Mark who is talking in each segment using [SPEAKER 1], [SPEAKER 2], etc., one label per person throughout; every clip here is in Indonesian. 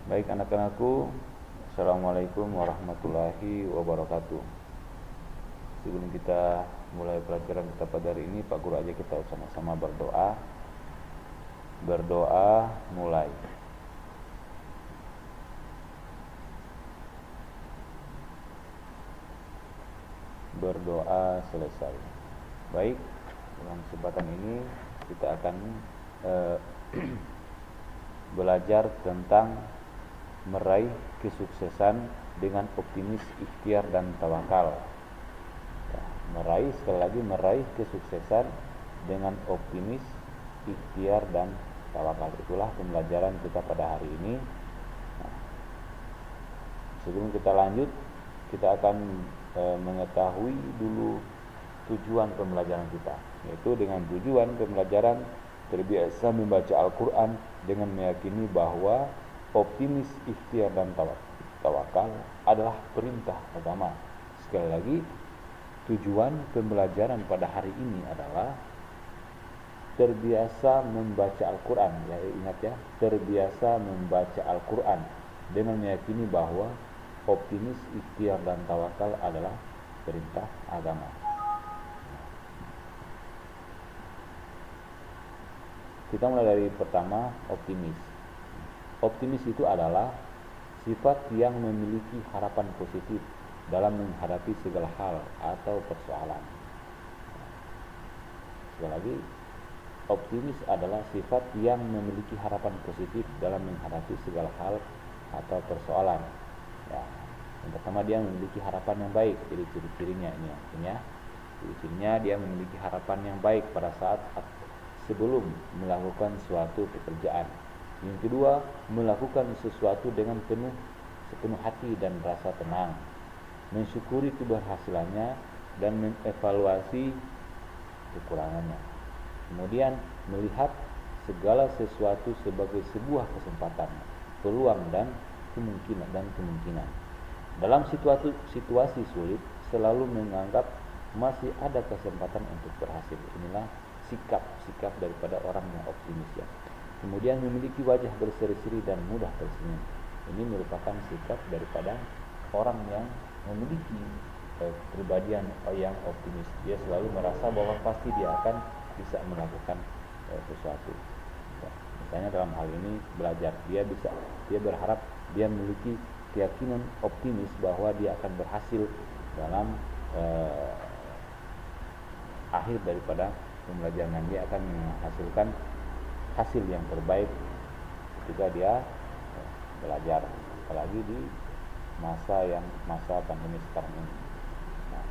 [SPEAKER 1] Baik anak-anakku, Assalamualaikum warahmatullahi wabarakatuh. Sebelum kita mulai pelajaran kita pada hari ini, Pak Guru aja kita sama-sama berdoa. Berdoa mulai. Berdoa selesai. Baik, dalam kesempatan ini kita akan belajar tentang meraih kesuksesan dengan optimis, ikhtiar dan tawakal. Meraih kesuksesan dengan optimis, ikhtiar dan tawakal. Itulah pembelajaran kita pada hari ini. Sebelum kita lanjut, kita akan mengetahui dulu tujuan pembelajaran kita, yaitu dengan tujuan pembelajaran terbiasa membaca Al-Quran dengan meyakini bahwa optimis, ikhtiar dan tawakal adalah perintah agama. Sekali lagi, tujuan pembelajaran pada hari ini adalah terbiasa membaca Al-Quran. Ya, ingat ya, terbiasa membaca Al-Quran dengan meyakini bahwa optimis, ikhtiar dan tawakal adalah perintah agama. Kita mulai dari pertama, optimis. Optimis itu adalah sifat yang memiliki harapan positif dalam menghadapi segala hal atau persoalan. Sekali lagi, optimis adalah sifat yang memiliki harapan positif dalam menghadapi segala hal atau persoalan. Ya, yang pertama, dia memiliki harapan yang baik. Jadi ciri-cirinya ini artinya, ciri-cirinya dia memiliki harapan yang baik pada saat sebelum melakukan suatu pekerjaan. Yang kedua, melakukan sesuatu dengan sepenuh hati dan rasa tenang, mensyukuri keberhasilannya dan mengevaluasi kekurangannya. Kemudian melihat segala sesuatu sebagai sebuah kesempatan, peluang dan kemungkinan. Dalam situasi sulit, selalu menganggap masih ada kesempatan untuk berhasil. Inilah sikap daripada orang yang optimis ya. Kemudian memiliki wajah berseri-seri dan mudah tersenyum. Ini merupakan sikap daripada orang yang memiliki kepribadian yang optimis. Dia selalu merasa bahwa pasti dia akan bisa melakukan sesuatu. Ya, misalnya dalam hal ini belajar, dia berharap, dia memiliki keyakinan optimis bahwa dia akan berhasil dalam akhir daripada pembelajaran. Dia akan menghasilkan hasil yang terbaik ketika dia belajar, apalagi di masa pandemi sekarang ini. Nah,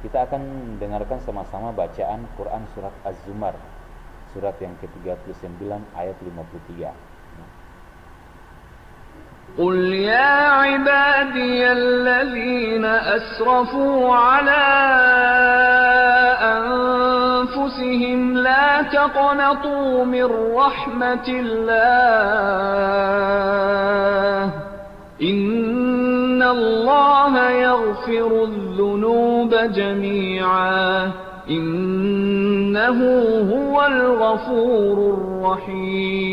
[SPEAKER 1] kita akan dengarkan sama-sama bacaan Quran surat Az-Zumar, surat yang ke-39 ayat 53.
[SPEAKER 2] قل يا عبادي الذين أسرفوا على أنفسهم لا تقنطوا من رحمة الله إن الله يغفر الذنوب جميعا إنه هو الغفور الرحيم.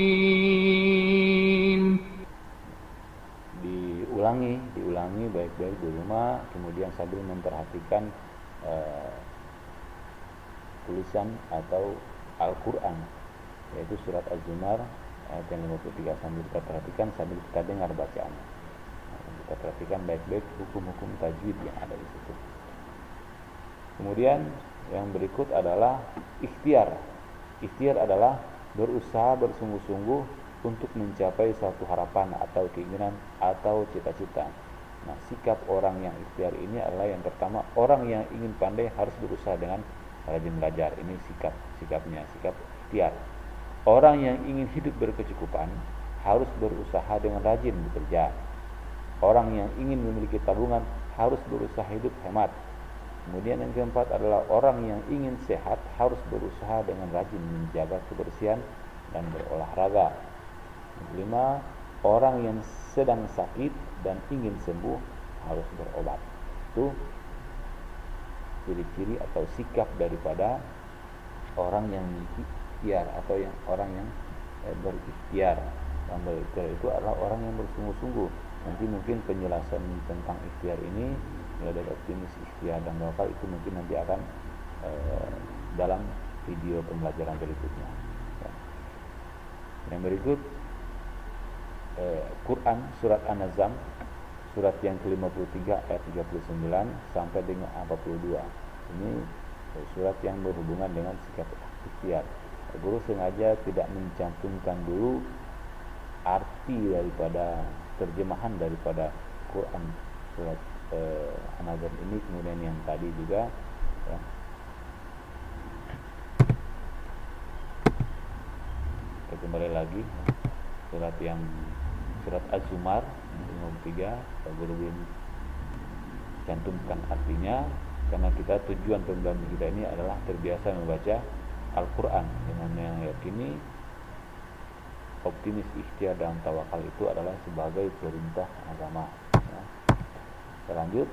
[SPEAKER 1] Diulangi baik-baik di rumah, kemudian sambil memperhatikan tulisan atau Al-Quran, yaitu surat Az-Zumar ayat yang 53, sambil kita perhatikan, sambil kita dengar bacaannya. Kita perhatikan baik-baik hukum-hukum tajwid yang ada di situ. Kemudian yang berikut adalah ikhtiar. Ikhtiar adalah berusaha bersungguh-sungguh untuk mencapai suatu harapan atau keinginan atau cita-cita. Nah, sikap orang yang ikhtiar ini adalah yang pertama, orang yang ingin pandai harus berusaha dengan rajin belajar. Ini sikapnya, sikap ikhtiar. Orang yang ingin hidup berkecukupan harus berusaha dengan rajin bekerja. Orang yang ingin memiliki tabungan harus berusaha hidup hemat. Kemudian yang keempat adalah orang yang ingin sehat harus berusaha dengan rajin menjaga kebersihan dan berolahraga. Yang kelima, orang yang sedang sakit dan ingin sembuh harus berobat. Itu ciri-ciri atau sikap daripada orang yang ikhtiar atau orang yang berikhtiar. Yang berikhtiar itu adalah orang yang bersungguh-sungguh. Nanti mungkin penjelasan tentang ikhtiar ini, mulai dari optimis, ikhtiar, dan tawakal, itu mungkin nanti akan dalam video pembelajaran berikutnya. Ya. Yang berikut Quran surat An-Nazm, surat yang ke-53 ayat 39 sampai dengan 42. Ini surat yang berhubungan dengan sikap ikhtiar. Guru sengaja tidak mencantumkan dulu arti daripada terjemahan daripada Quran surat An-Nazm ini, kemudian yang tadi juga, ya. Kita kembali lagi surat Az-Zumar 53. Guru belum cantumkan artinya karena tujuan pembelajaran kita ini adalah terbiasa membaca Al-Quran dengan meyakini optimis, ikhtiar, dan tawakal itu adalah sebagai perintah agama. Ya. Kita lanjut.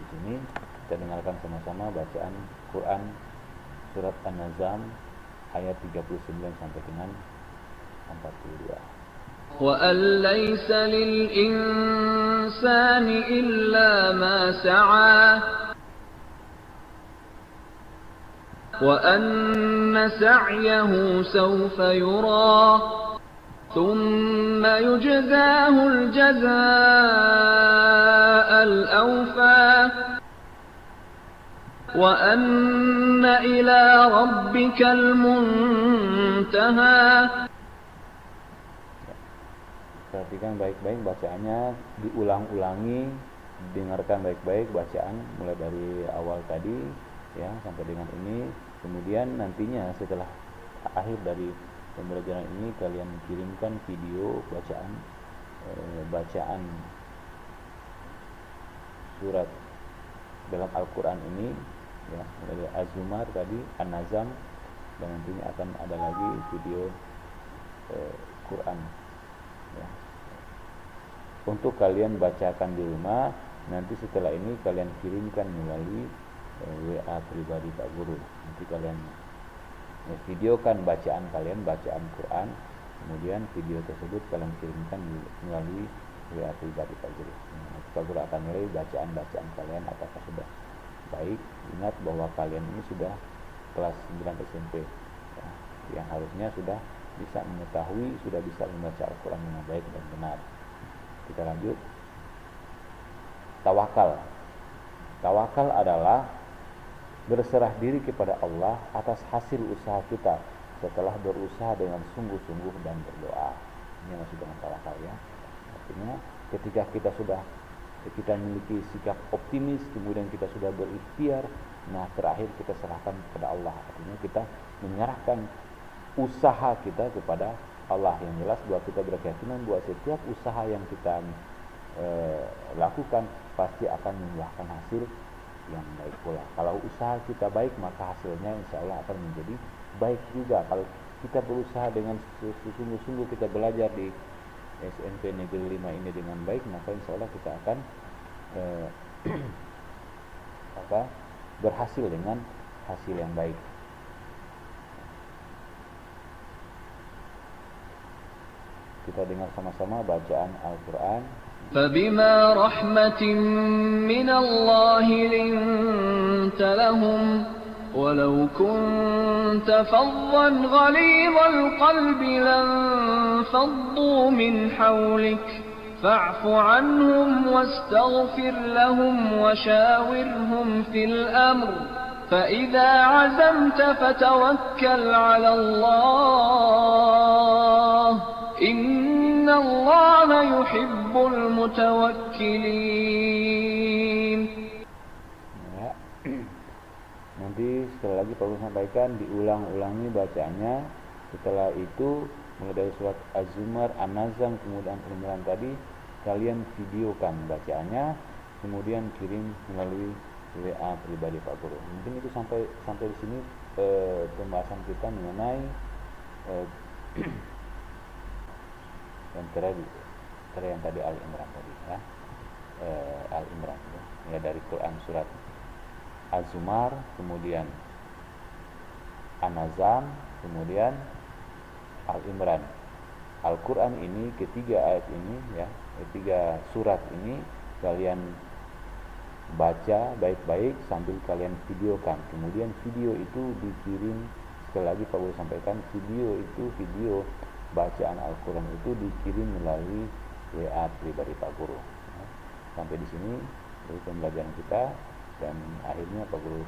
[SPEAKER 1] Di sini kita dengarkan sama-sama bacaan Quran surat An-Nazm ayat 39 sampai dengan 42.
[SPEAKER 2] وَأَن لَّيْسَ لِلْإِنسَانِ إِلَّا مَا سَعَىٰ وَأَنَّ سَعْيَهُ سَوْفَ يُرَىٰ ثُمَّ يُجْزَاهُ الْجَزَاءَ الْأَوْفَىٰ وَأَنَّ إِلَىٰ رَبِّكَ الْمُنتَهَىٰ.
[SPEAKER 1] Perhatikan baik-baik bacaannya, diulang-ulangi, dengarkan baik-baik bacaan mulai dari awal tadi, ya, sampai dengan ini. Kemudian nantinya setelah akhir dari pembelajaran ini, kalian kirimkan video bacaan surat dalam Al-Quran ini, ya, mulai dari Az-Zumar tadi, An-Nazm, dan nantinya akan ada lagi video Quran, ya, untuk kalian bacakan di rumah. Nanti setelah ini kalian kirimkan melalui WA pribadi Pak Guru. Nanti kalian videokan bacaan kalian, bacaan Quran, kemudian video tersebut kalian kirimkan melalui WA pribadi Pak Guru. Nanti Pak Guru akan nilai bacaan kalian apakah sudah baik. Ingat bahwa kalian ini sudah kelas 9 SMP, ya, yang harusnya sudah bisa mengetahui, sudah bisa membaca Al-Quran dengan baik dan benar. Kita lanjut. Tawakal. Tawakal adalah berserah diri kepada Allah atas hasil usaha kita setelah berusaha dengan sungguh-sungguh dan berdoa. Ini maksud dengan tawakal, ya. Artinya ketika kita memiliki sikap optimis, kemudian kita sudah berikhtiar, nah terakhir kita serahkan kepada Allah. Artinya kita menyerahkan usaha kita kepada Allah. Yang jelas bahwa kita berkeyakinan bahwa setiap usaha yang kita lakukan pasti akan membuahkan hasil yang baik pula. Kalau usaha kita baik, maka hasilnya insya Allah akan menjadi baik juga. Kalau kita berusaha dengan sungguh-sungguh, kita belajar di SMP Negeri 5 ini dengan baik, maka insya Allah kita akan berhasil dengan hasil yang baik. Kita dengar sama-sama bacaan Al-Quran.
[SPEAKER 2] فَبِمَا رَحْمَةٍ مِّنَ اللَّهِ لِنتَ لَهُمْ وَلَوْ كُنتَ فَظًّا غَلِيظَ الْقَلْبِ لَانفَضُّوا مِنْ حَوْلِكَ فَاعْفُ عَنْهُمْ وَاسْتَغْفِرْ لَهُمْ وَشَاوِرْهُمْ فِي الْأَمْرِ فَإِذَا عَزَمْتَ فَتَوَكَّلْ عَلَى اللَّهِ إِنَّ اللَّهَ يُحِبُّ الْمُتَوَكِّلِينَ.
[SPEAKER 1] Ya. Nanti sekali lagi Pak Guru sampaikan, diulang-ulangi bacaannya. Setelah itu mulai dari surat Az-Zumar, An-Nazm, kemudian Al-Imran tadi, kalian videokan bacaannya, kemudian kirim melalui WA pribadi Pak Guru. Mungkin itu sampai di sini pembahasan kita mengenai yang tadi Al-Imran tadi, ya. Al-Imran, ya, dari Quran surat Az-Zumar, kemudian An-Nazm, kemudian Al-Imran. Al-Quran ini, ketiga ayat ini ya, ketiga surat ini kalian baca baik-baik sambil kalian videokan. Kemudian video itu dikirim, sekali lagi Pak Guru sampaikan, video bacaan Al-Quran itu dikirim melalui WA pribadi Pak Guru. Sampai di sini dari pembelajaran kita, dan akhirnya Pak Guru